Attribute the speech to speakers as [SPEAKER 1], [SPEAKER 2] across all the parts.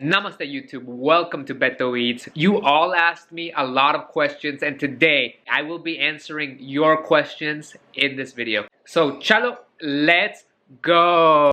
[SPEAKER 1] Namaste YouTube, welcome to BetoEats. You all asked me a lot of questions and today I will be answering your questions in this video. So chalo, let's go!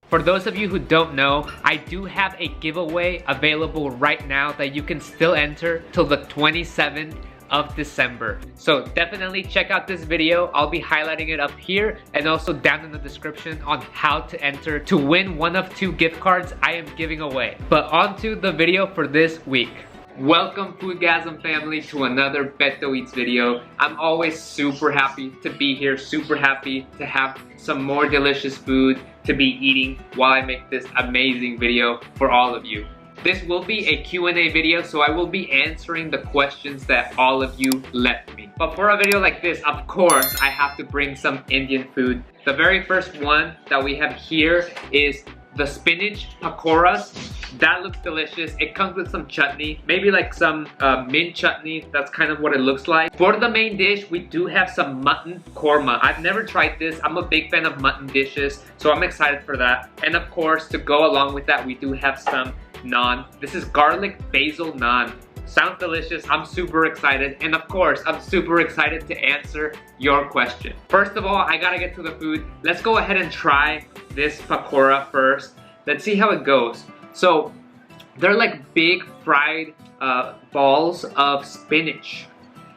[SPEAKER 1] For those of you who don't know, I do have a giveaway available right now that you can still enter till the 27th of December. So definitely check out this video. I'll be highlighting it up here and also down in the description on how to enter to win one of 2 gift cards I am giving away. But on to the video for this week. Welcome Foodgasm family to another BetoEats video. I'm always super happy to be here, super happy to have some more delicious food to be eating while I make this amazing video for all of you. This will be a Q&A video, so I will be answering the questions that all of you left me. But for a video like this, of course, I have to bring some Indian food. The very first one that we have here is the spinach pakoras. That looks delicious. It comes with some chutney, maybe like some mint chutney. That's kind of what it looks like. For the main dish, we do have some mutton korma. I've never tried this. I'm a big fan of mutton dishes, so I'm excited for that. And of course, to go along with that, we do have some naan. This is garlic basil naan. Sounds delicious. I'm super excited. And of course, I'm super excited to answer your question. First of all, I gotta get to the food. Let's go ahead and try this pakora first. Let's see how it goes. So, they're like big fried balls of spinach.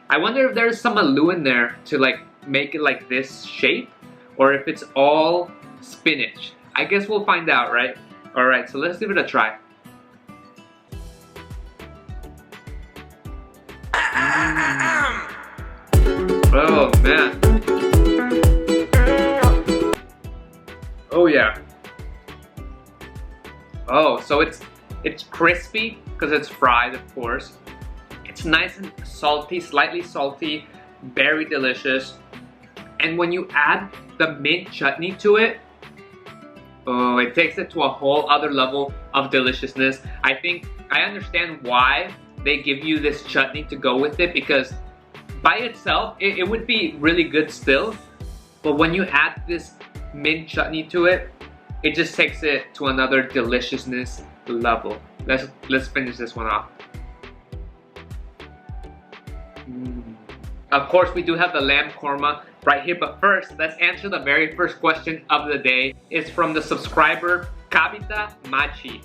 [SPEAKER 1] I wonder if there's some aloo in there to like make it like this shape, or if it's all spinach. I guess we'll find out, right? Alright, so let's give it a try. Oh man. Oh yeah. Oh, so it's crispy because it's fried, of course. It's nice and salty, slightly salty, very delicious. And when you add the mint chutney to it, oh, it takes it to a whole other level of deliciousness. I think I understand why they give you this chutney to go with it, because by itself, it would be really good still. But when you add this mint chutney to it, it just takes it to another deliciousness level. Let's finish this one off. Of course, we do have the lamb korma right here, but first, let's answer the very first question of the day. It's from the subscriber Kavita Machi.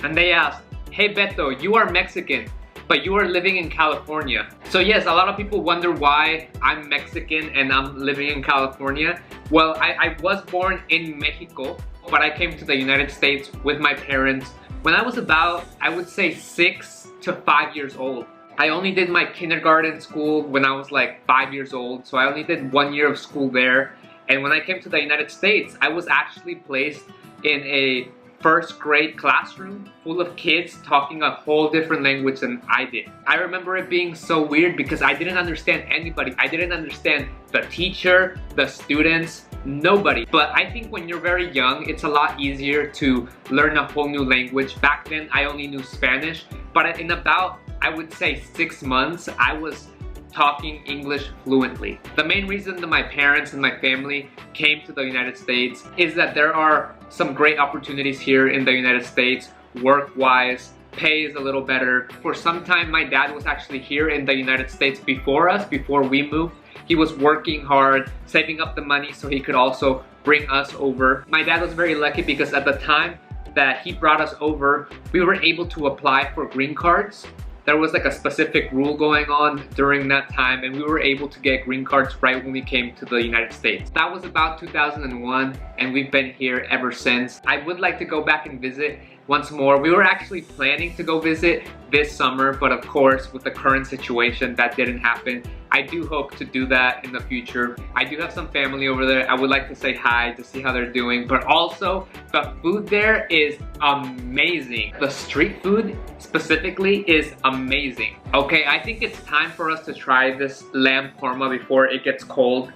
[SPEAKER 1] And they asked, "Hey Beto, you are Mexican, but you are living in California." So yes, a lot of people wonder why I'm Mexican and I'm living in California. Well, I was born in Mexico, but I came to the United States with my parents when I was about, I would say 6 to 5 years old. I only did my kindergarten school when I was like 5 years old, so I only did 1 year of school there. And when I came to the United States, I was actually placed in a first grade classroom full of kids talking a whole different language than I did. I remember it being so weird because I didn't understand anybody. I didn't understand the teacher, the students, nobody. But I think when you're very young, it's a lot easier to learn a whole new language. Back then, I only knew Spanish, but in about, I would say 6 months, I was talking English fluently. The main reason that my parents and my family came to the United States is that there are some great opportunities here in the United States, work-wise, pay is a little better. For some time, my dad was actually here in the United States before us, before we moved. He was working hard, saving up the money so he could also bring us over. My dad was very lucky because at the time that he brought us over, we were able to apply for green cards. There was like a specific rule going on during that time, and we were able to get green cards right when we came to the United States. That was about 2001, and we've been here ever since. I would like to go back and visit once more. We were actually planning to go visit this summer, but of course, with the current situation, that didn't happen. I do hope to do that in the future. I do have some family over there. I would like to say hi to see how they're doing, but also the food there is amazing. The street food specifically is amazing. Okay, I think it's time for us to try this lamb korma before it gets cold.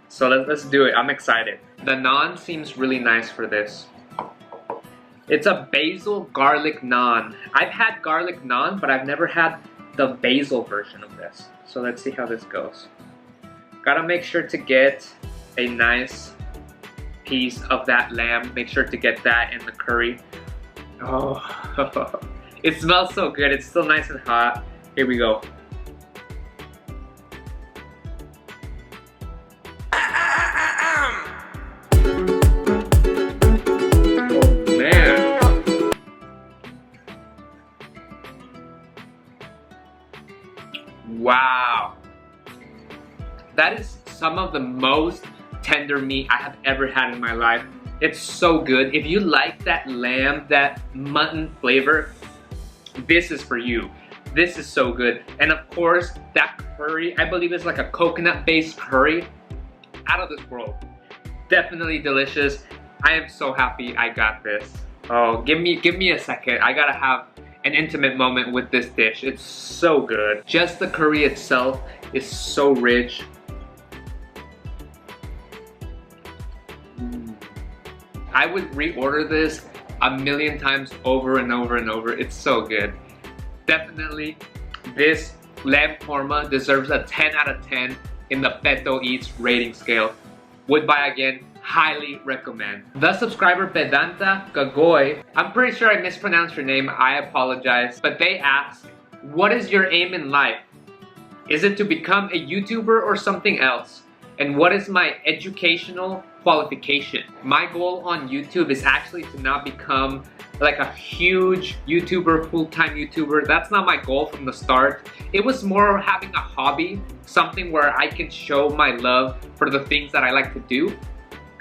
[SPEAKER 1] So let's do it. I'm excited. The naan seems really nice for this. It's a basil garlic naan. I've had garlic naan, but I've never had the basil version of this. So let's see how this goes. Gotta make sure to get a nice piece of that lamb. Make sure to get that in the curry. Oh, it smells so good. It's still nice and hot. Here we go. Oh man. Wow. That is some of the most tender meat I have ever had in my life. It's so good. If you like that lamb, that mutton flavor, this is for you. This is so good. And of course, that curry, I believe it's like a coconut-based curry. Out of this world. Definitely delicious. I am so happy I got this. Oh, give me a second. I gotta have an intimate moment with this dish. It's so good. Just the curry itself is so rich. I would reorder this a million times over and over and over. It's so good. Definitely, this lamb korma deserves a 10 out of 10 in the BetoEats rating scale. Would buy again, highly recommend. The subscriber Vedanta Gagoy, I'm pretty sure I mispronounced your name, I apologize, but they ask, what is your aim in life? Is it to become a YouTuber or something else? And what is my educational qualification? My goal on YouTube is actually to not become like a huge YouTuber, full-time YouTuber. That's not my goal from the start. It was more having a hobby, something where I can show my love for the things that I like to do.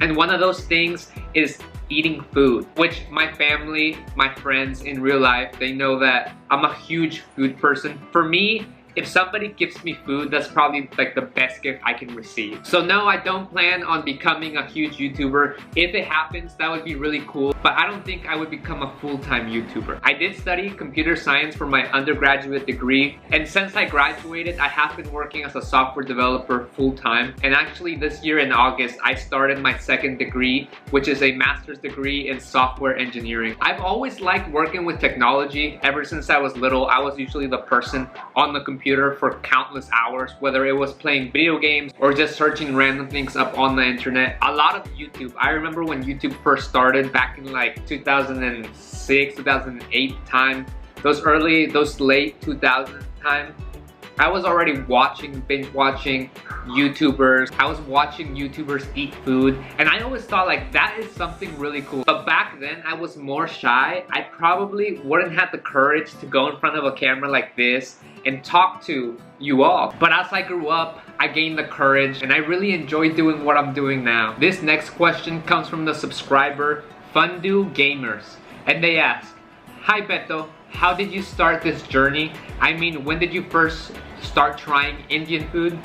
[SPEAKER 1] And one of those things is eating food, which my family, my friends in real life, they know that I'm a huge food person. For me, if somebody gives me food, that's probably like the best gift I can receive. So no, I don't plan on becoming a huge YouTuber. If it happens, that would be really cool, but I don't think I would become a full-time YouTuber. I did study computer science for my undergraduate degree, and since I graduated, I have been working as a software developer full-time. And actually this year in August, I started my second degree, which is a master's degree in software engineering. I've always liked working with technology. Ever since I was little, I was usually the person on the computer for countless hours, whether it was playing video games or just searching random things up on the internet. A lot of YouTube. I remember when YouTube first started back in like 2006, 2008 time, those late 2000 time. I was already binge watching YouTubers. I was watching YouTubers eat food, and I always thought like that is something really cool. But back then I was more shy. I probably wouldn't have the courage to go in front of a camera like this and talk to you all. But as I grew up, I gained the courage, and I really enjoy doing what I'm doing now. This next question comes from the subscriber Fundu Gamers, and they ask, "Hi Beto, how did you start this journey? I mean, when did you first start trying Indian food?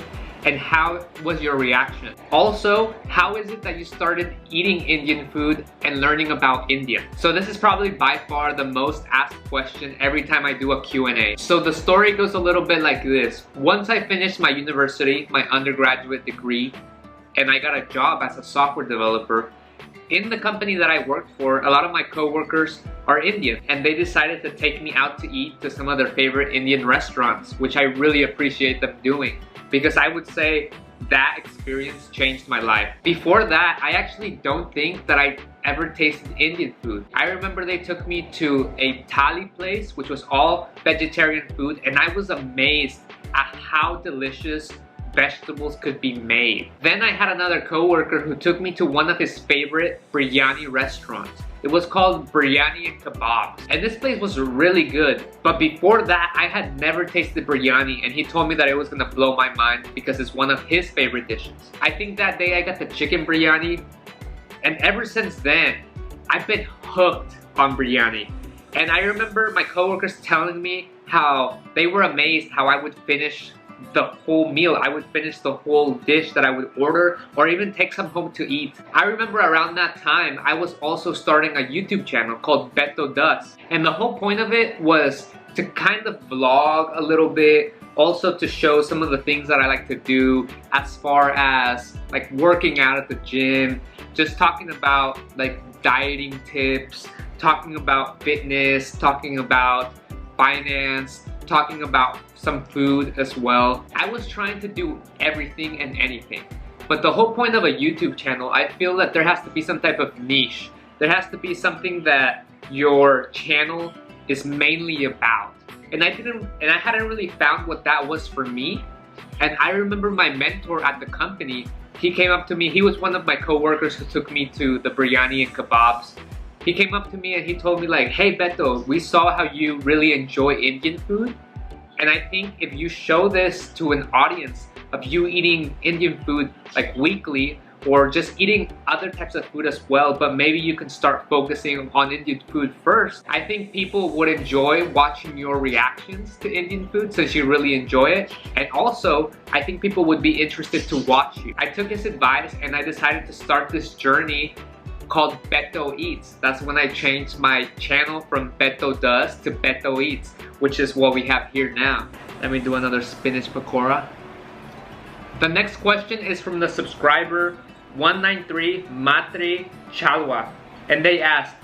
[SPEAKER 1] And how was your reaction? Also, how is it that you started eating Indian food and learning about India?" So this is probably by far the most asked question every time I do a Q&A. So the story goes a little bit like this. Once I finished my university, my undergraduate degree, and I got a job as a software developer, in the company that I worked for, a lot of my coworkers are Indian, and they decided to take me out to eat to some of their favorite Indian restaurants, which I really appreciate them doing, because I would say that experience changed my life. Before that, I actually don't think that I ever tasted Indian food. I remember they took me to a thali place, which was all vegetarian food, and I was amazed at how delicious vegetables could be made. Then I had another coworker who took me to one of his favorite biryani restaurants. It was called Biryani and Kebabs, and this place was really good. But before that, I had never tasted biryani, and he told me that it was gonna blow my mind because it's one of his favorite dishes. I think that day I got the chicken biryani, and ever since then, I've been hooked on biryani. And I remember my coworkers telling me how they were amazed how I would finish the whole meal. I would finish the whole dish that I would order, or even take some home to eat. I remember around that time, I was also starting a YouTube channel called Beto Does. And the whole point of it was to kind of vlog a little bit, also to show some of the things that I like to do as far as like working out at the gym, just talking about like dieting tips, talking about fitness, talking about finance, talking about some food as well. I was trying to do everything and anything. But the whole point of a YouTube channel, I feel that there has to be some type of niche. There has to be something that your channel is mainly about. And I hadn't really found what that was for me. And I remember my mentor at the company, he came up to me. He was one of my coworkers who took me to the biryani and kebabs. He came up to me and he told me like, hey Beto, we saw how you really enjoy Indian food. And I think if you show this to an audience of you eating Indian food like weekly, or just eating other types of food as well, but maybe you can start focusing on Indian food first. I think people would enjoy watching your reactions to Indian food since you really enjoy it. And also, I think people would be interested to watch you. I took his advice and I decided to start this journey called BetoEats. That's when I changed my channel from Beto Does to BetoEats, which is what we have here now. Let me do another spinach pakora. The next question is from the subscriber 193 Matri Chalwa, and they asked,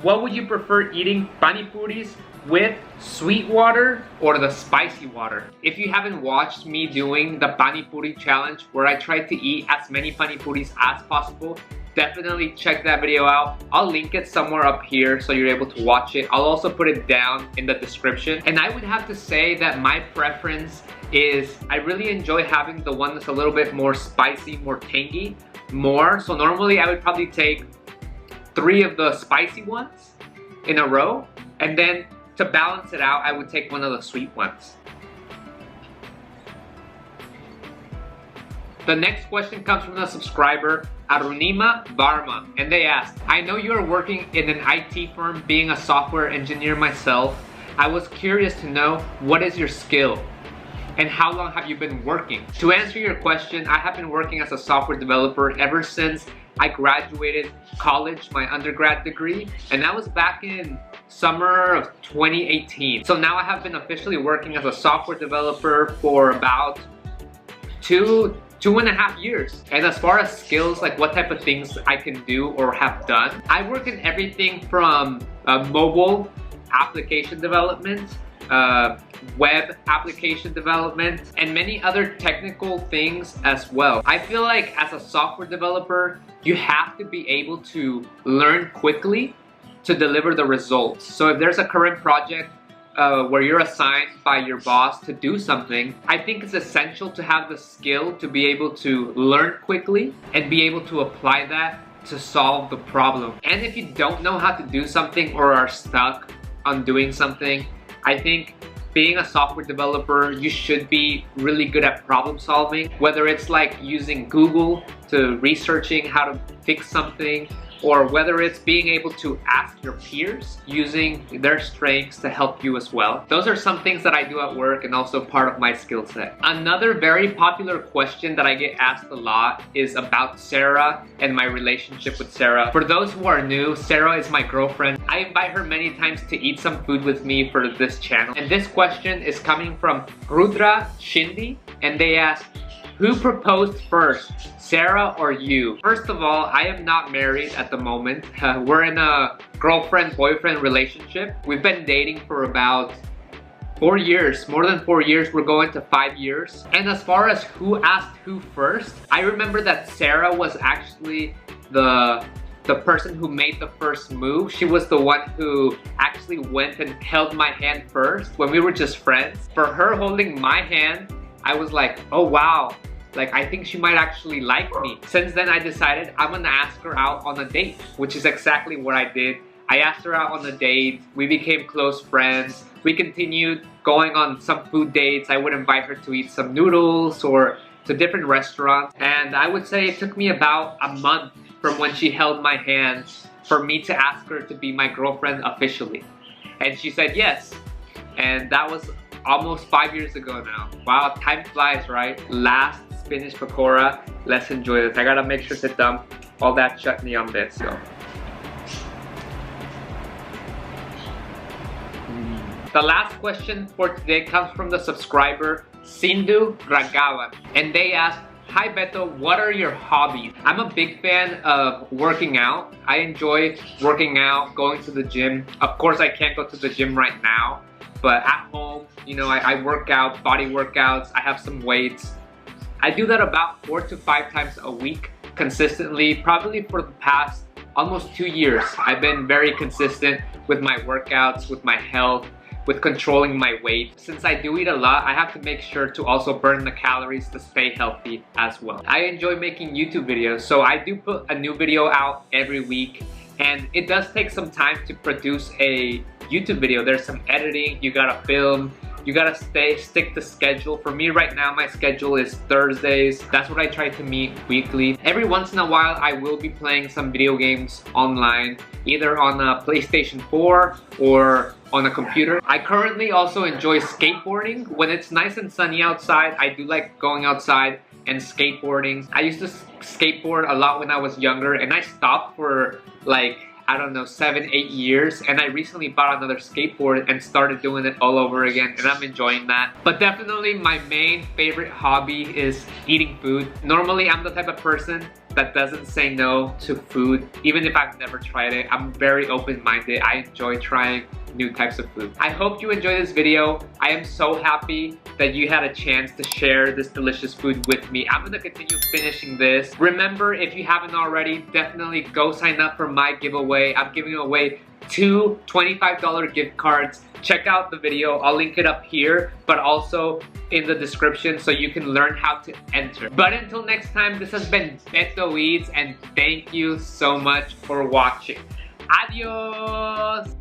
[SPEAKER 1] what would you prefer eating pani puris with, sweet water or the spicy water? If you haven't watched me doing the pani puri challenge where I tried to eat as many pani puris as possible, definitely check that video out. I'll link it somewhere up here so you're able to watch it. I'll also put it down in the description. And I would have to say that my preference is I really enjoy having the one that's a little bit more spicy, more tangy, So normally I would probably take 3 of the spicy ones in a row, and then to balance it out, I would take one of the sweet ones. The next question comes from the subscriber Arunima Varma, and they asked, I know you are working in an IT firm, being a software engineer myself. I was curious to know, what is your skill? And how long have you been working? To answer your question, I have been working as a software developer ever since I graduated college, my undergrad degree, and that was back in summer of 2018. So now I have been officially working as a software developer for about two and a half years. And as far as skills, like what type of things I can do or have done, I work in everything from mobile application development, web application development, and many other technical things as well. I feel like as a software developer, you have to be able to learn quickly to deliver the results. So if there's a current project where you're assigned by your boss to do something, I think it's essential to have the skill to be able to learn quickly and be able to apply that to solve the problem. And if you don't know how to do something or are stuck on doing something, I think being a software developer, you should be really good at problem solving, whether it's like using Google to researching how to fix something, or whether it's being able to ask your peers using their strengths to help you as well. Those are some things that I do at work and also part of my skill set. Another very popular question that I get asked a lot is about Sarah and my relationship with Sarah. For those who are new, Sarah is my girlfriend. I invite her many times to eat some food with me for this channel. And this question is coming from Rudra Shindi, and they ask, who proposed first, Sarah or you? First of all, I am not married at the moment. We're in a girlfriend-boyfriend relationship. We've been dating for about 4 years, more than 4 years. We're going to 5 years. And as far as who asked who first, I remember that Sarah was actually the person who made the first move. She was the one who actually went and held my hand first when we were just friends. For her holding my hand, I was like, oh wow, like I think she might actually like me. Since then I decided I'm gonna ask her out on a date, which is exactly what I did. I asked her out on a date, we became close friends, we continued going on some food dates. I would invite her to eat some noodles or to different restaurants, and I would say it took me about a month from when she held my hand for me to ask her to be my girlfriend officially. And she said yes, and that was almost 5 years ago now. Wow, time flies, right? Last spinach pakora. Let's enjoy this. I gotta make sure to dump all that chutney on this. So. The last question for today comes from the subscriber Sindhu Ragavan, and they asked, hi Beto, what are your hobbies? I'm a big fan of working out. I enjoy working out, going to the gym. Of course, I can't go to the gym right now, but at home, you know, I work out, body workouts, I have some weights. I do that about 4 to 5 times a week consistently, probably for the past almost 2 years. I've been very consistent with my workouts, with my health, with controlling my weight. Since I do eat a lot, I have to make sure to also burn the calories to stay healthy as well. I enjoy making YouTube videos, so I do put a new video out every week, and it does take some time to produce a YouTube video. There's some editing, you gotta film, you gotta stick to schedule. For me right now, my schedule is Thursdays. That's what I try to meet weekly. Every once in a while, I will be playing some video games online, either on a PlayStation 4 or on a computer. I currently also enjoy skateboarding. When it's nice and sunny outside, I do like going outside and skateboarding. I used to skateboard a lot when I was younger, and I stopped for like, I don't know, 7, 8 years, and I recently bought another skateboard and started doing it all over again, and I'm enjoying that. But definitely my main favorite hobby is eating food. Normally I'm the type of person that doesn't say no to food, even if I've never tried it. I'm very open-minded. I enjoy trying new types of food. I hope you enjoyed this video. I am so happy that you had a chance to share this delicious food with me. I'm gonna continue finishing this. Remember, if you haven't already, definitely go sign up for my giveaway. I'm giving away 2 $25 gift cards. Check out the video. I'll link it up here, but also in the description so you can learn how to enter. But until next time, this has been BetoEats, and thank you so much for watching. Adios!